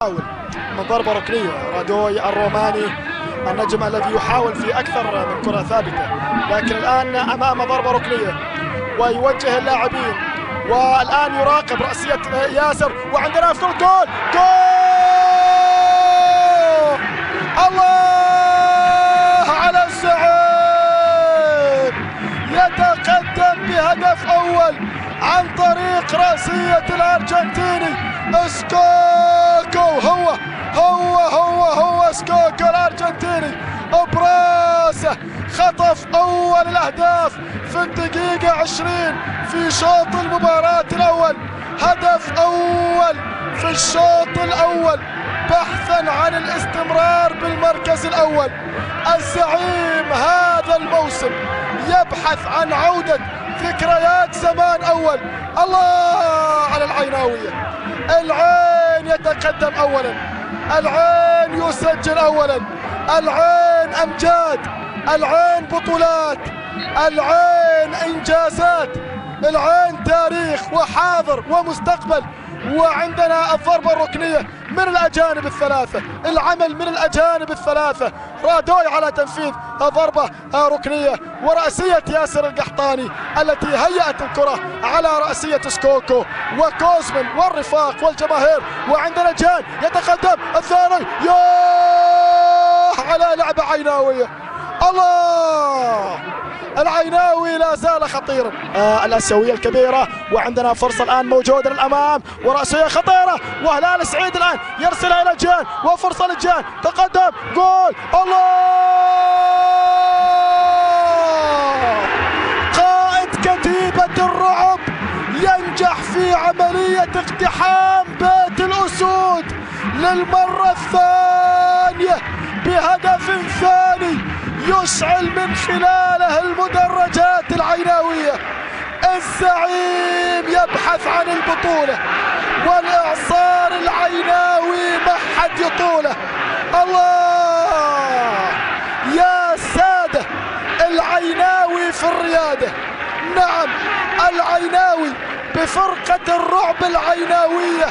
يحاول من ضربة ركنية. رادوي الروماني النجم الذي يحاول في أكثر من كرة ثابتة، لكن الآن أمام ضربة ركنية ويوجه اللاعبين، والآن يراقب رأسية ياسر، وعندنا في جول. الله على السعيد، يتقدم بهدف أول عن طريق رأسية الأرجنتيني سكوكو. هو سكوكو الأرجنتيني براسه خطف أول الأهداف في الدقيقة 20 في شوط المباراة الأول. هدف أول في الشوط الأول بحثا عن الاستمرار بالمركز الأول. الزعيم هذا الموسم يبحث عن عودة ذكريات زمان أول. الله على العيناوية، العين يتقدم أولا، العين يسجل أولا، العين أمجاد، العين بطولات، العين إنجازات، العين تاريخ وحاضر ومستقبل. وعندنا الضربة الركنية من الأجانب الثلاثة، العمل من الأجانب الثلاثة. رادوي على تنفيذ ضربة ركنية، ورأسية ياسر القحطاني التي هيأت الكرة على رأسية سكوكو وكوزمن والرفاق والجماهير. وعندنا جان يتقدم الثاني، على لعبة عيناوية. الله، العيناوي لا زال خطيرا. الآسيوية الكبيرة، وعندنا فرصة الآن موجودة للأمام، ورأسية خطيرة، وهلال سعيد الآن يرسلها إلى جان، وفرصة للجان، تقدم، جول. الله، قائد كتيبة الرعب ينجح في عملية اقتحام بيت الأسود للمرة الثانية بهدف ثاني يشعل من خلاله المدرجات العيناوية. الزعيم يبحث عن البطولة، والإعصار العيناوي ما حد يطوله. الله يا سادة، العيناوي في الريادة. نعم، العيناوي بفرقة الرعب العيناوية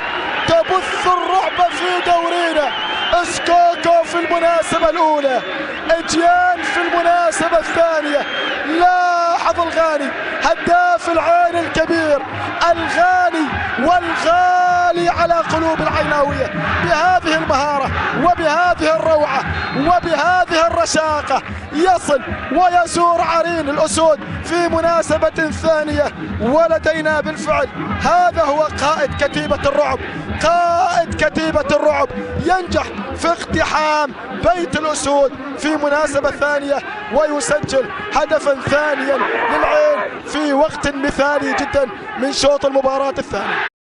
تبث الرعب في دورينا. سكوكو في المناسبة الأولى، إجيان في المناسبة الثانية. لاحظ الغاني هداف العين الكبير، الغالي والغالي على قلوب العيناوية، بهذه المهارة وبهذه الروعة وبهذه الرشاقة يصل ويزور عرين الأسود في مناسبة ثانية. ولدينا بالفعل هذا هو قائد كتيبة الرعب، قائد كتيبة الرعب ينجح في اقتحام بيت الأسود في مناسبة ثانية، ويسجل هدفا ثانيا للعين في وقت مثالي جدا من شوط المباراة الثاني.